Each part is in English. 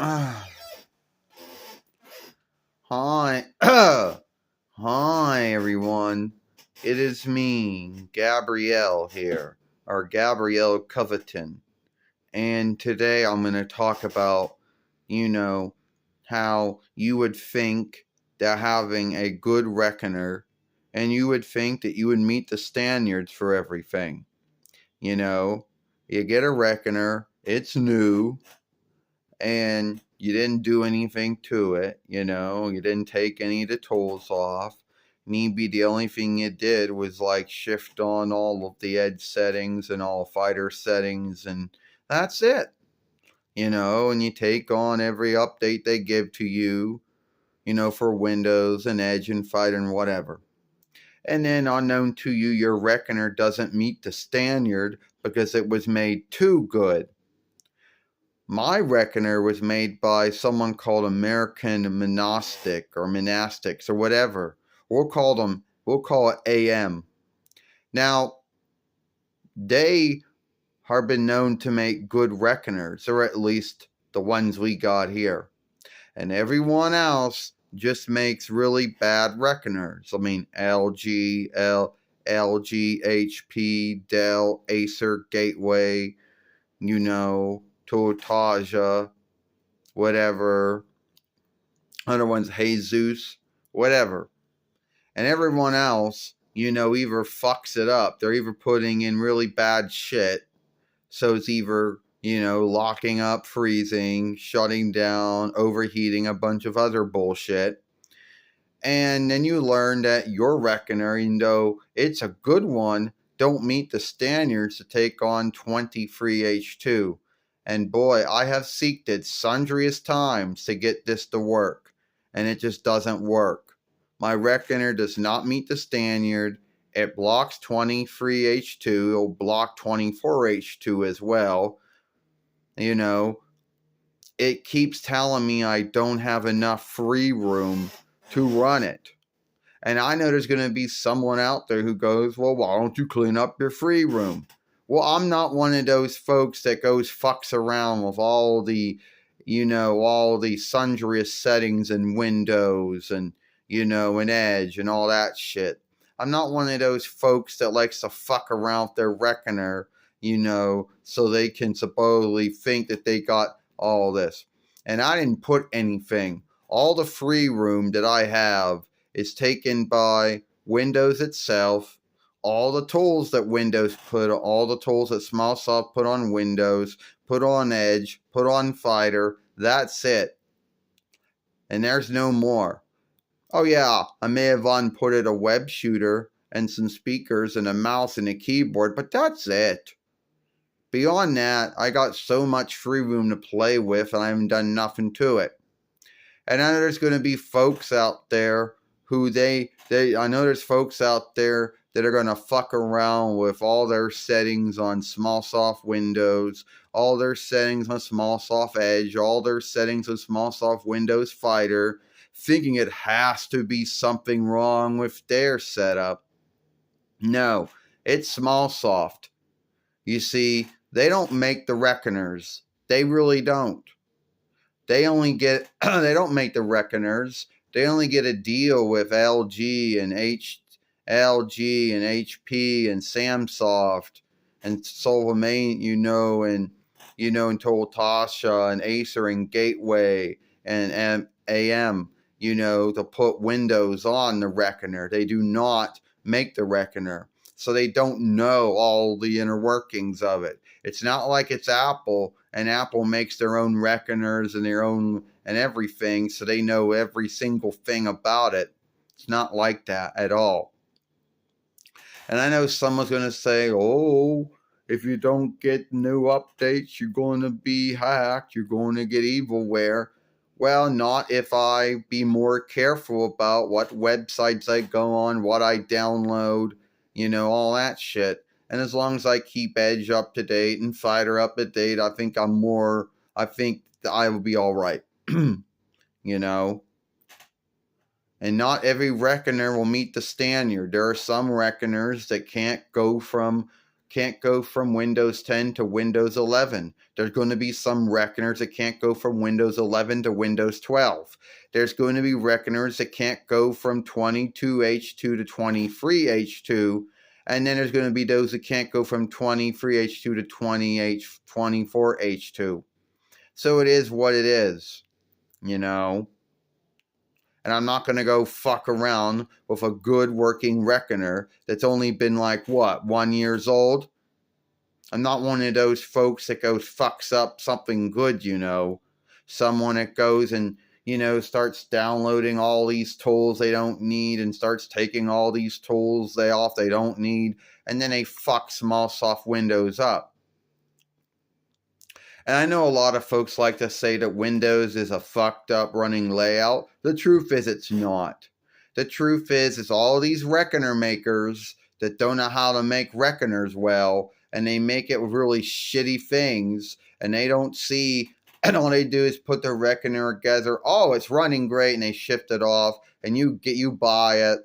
Hi. Hi, everyone. It is me, Gabrielle here, or Gabrielle Coveton. And today I'm going to talk about, how you would think that having a good reckoner, and you would think that you would meet the standards for everything. You know, you get a reckoner, it's new, and you didn't do anything to it, you didn't take any of the tools off. Maybe the only thing you did was like shift on all of the edge settings and all fighter settings, and that's it. And you take on every update they give to you, for Windows and Edge and Fighter and whatever. And then, unknown to you, your reckoner doesn't meet the standard because it was made too good. My reckoner was made by someone called American Monastics or whatever. We'll call it AM. Now, they have been known to make good reckoners, or at least the ones we got here. And everyone else just makes really bad reckoners. I mean, LG, HP, Dell, Acer, Gateway, Totaja, whatever. Other ones, Jesus, whatever. And everyone else, either fucks it up. They're either putting in really bad shit. So it's either, locking up, freezing, shutting down, overheating, a bunch of other bullshit. And then you learn that your reckoner, even though it's a good one, don't meet the standards to take on 23H2. And boy, I have seeked it sundriest times to get this to work, and it just doesn't work. My reckoner does not meet the standard. It blocks 23H2. It'll block 24H2 as well. It keeps telling me I don't have enough free room to run it. And I know there's going to be someone out there who goes, well, why don't you clean up your free room? Well, I'm not one of those folks that goes fucks around with all the sundriest settings and Windows and, and Edge and all that shit. I'm not one of those folks that likes to fuck around with their reckoner, so they can supposedly think that they got all this. And I didn't put anything. All the free room that I have is taken by Windows itself. All the tools that Windows all the tools that Smallsoft put on Windows, put on Edge, put on Fighter, that's it. And there's no more. Oh yeah, I may have inputted a web shooter and some speakers and a mouse and a keyboard, but that's it. Beyond that, I got so much free room to play with and I haven't done nothing to it. And I know there's going to be folks out there who I know there's folks out there that are going to fuck around with all their settings on Smallsoft Windows, all their settings on Smallsoft Edge, all their settings on Smallsoft Windows Fighter, thinking it has to be something wrong with their setup. No, it's Smallsoft. You see, they don't make the reckoners. They really don't. They only get, they don't make the reckoners. They only get a deal with LG and HP and Samsoft and Solomon, and Totasha and Acer and Gateway and AM, to put Windows on the reckoner. They do not make the reckoner. So they don't know all the inner workings of it. It's not like it's Apple, and Apple makes their own reckoners and their own and everything, so they know every single thing about it. It's not like that at all. And I know someone's going to say, oh, if you don't get new updates, you're going to be hacked, you're going to get evilware. Well, not if I be more careful about what websites I go on, what I download, all that shit. And as long as I keep Edge up to date and Fighter up to date, I think I will be all right. And not every reckoner will meet the standard. There are some reckoners that can't go from can't go from Windows 10 to Windows 11. There's going to be some reckoners that can't go from Windows 11 to Windows 12. There's going to be reckoners that can't go from 22H2 to 23H2. And then there's going to be those that can't go from 23H2 to 24H2. So it is what it is, you know. And I'm not going to go fuck around with a good working reckoner that's only been like, 1 year old? I'm not one of those folks that goes fucks up something good, you know. Someone that goes and, you know, starts downloading all these tools they don't need and starts taking all these tools they don't need. And then they fuck small soft Windows up. And I know a lot of folks like to say that Windows is a fucked up running layout. The truth is it's not. The truth is it's all these reckoner makers that don't know how to make reckoners well, and they make it with really shitty things, and they don't see, and all they do is put the reckoner together. Oh, it's running great, and they shift it off, and you buy it,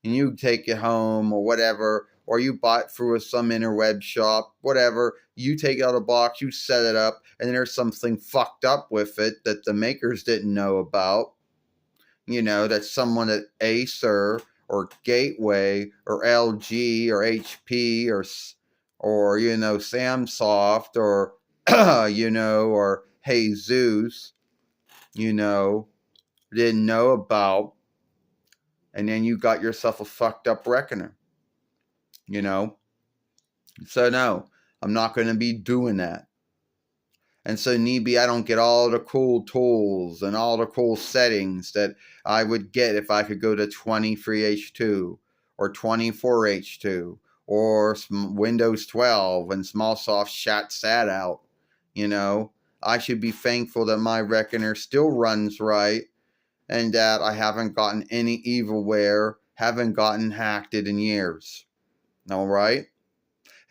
and you take it home or whatever, or you buy it through some interweb shop, whatever. You take it out of the box, you set it up, and then there's something fucked up with it that the makers didn't know about. You know, that someone at Acer or Gateway or LG or HP or you know, Samsoft or, you know, or Jesus, you know, didn't know about. And then you got yourself a fucked up reckoner, you know. So no, I'm not going to be doing that. And so I don't get all the cool tools and all the cool settings that I would get if I could go to 23H2 or 24H2 or Windows 12 and SmallSoft sat out. You know, I should be thankful that my reckoner still runs right and that I haven't gotten any evilware, haven't gotten hacked it in years. All right?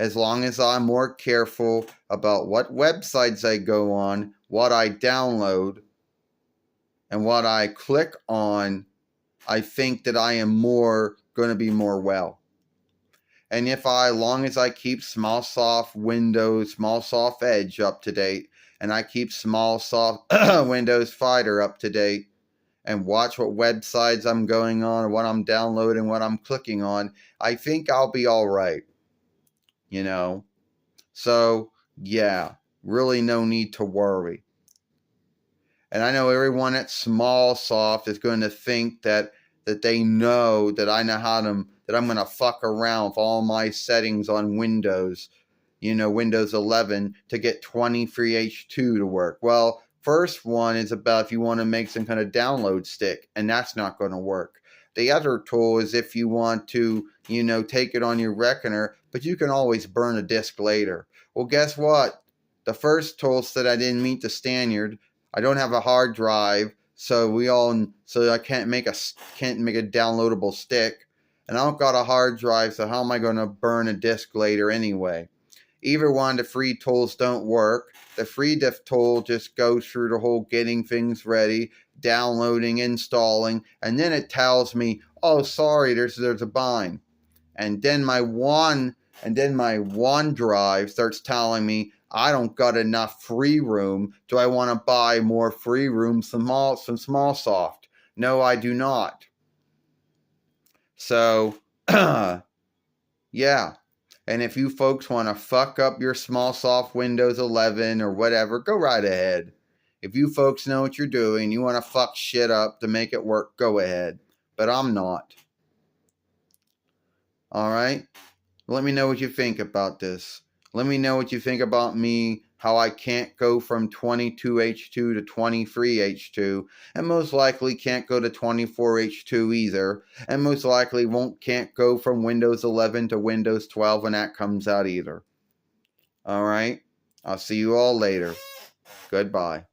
As long as I'm more careful about what websites I go on, what I download, and what I click on, I think that I am going to be more well. And as long as I keep SmallSoft Windows, SmallSoft Edge up to date, and I keep SmallSoft Windows Fighter up to date, and watch what websites I'm going on, or what I'm downloading, what I'm clicking on, I think I'll be all right. You know, so yeah, really no need to worry. And I know everyone at SmallSoft is going to think that they know that I know that I'm going to fuck around with all my settings on Windows, you know, Windows 11 to get 23H2 to work. Well, first one is about if you want to make some kind of download stick, and that's not going to work. The other tool is if you want to, you know, take it on your reckoner, but you can always burn a disk later. Well, guess what? The first tool said I didn't meet the standard. I don't have a hard drive, so I can't make a downloadable stick, and I don't got a hard drive, so how am I going to burn a disk later anyway? Either one of the free tools don't work. The free diff tool just goes through the whole getting things ready, downloading, installing, and then it tells me, oh, sorry, there's a bind. And then my OneDrive starts telling me I don't got enough free room. Do I want to buy more free room from SmallSoft? No, I do not. So, yeah. And if you folks want to fuck up your SmallSoft Windows 11 or whatever, go right ahead. If you folks know what you're doing, you want to fuck shit up to make it work, go ahead. But I'm not. All right? Let me know what you think about this. Let me know what you think about me, how I can't go from 22H2 to 23H2, and most likely can't go to 24H2 either, and most likely can't go from Windows 11 to Windows 12 when that comes out either. All right? I'll see you all later. Goodbye.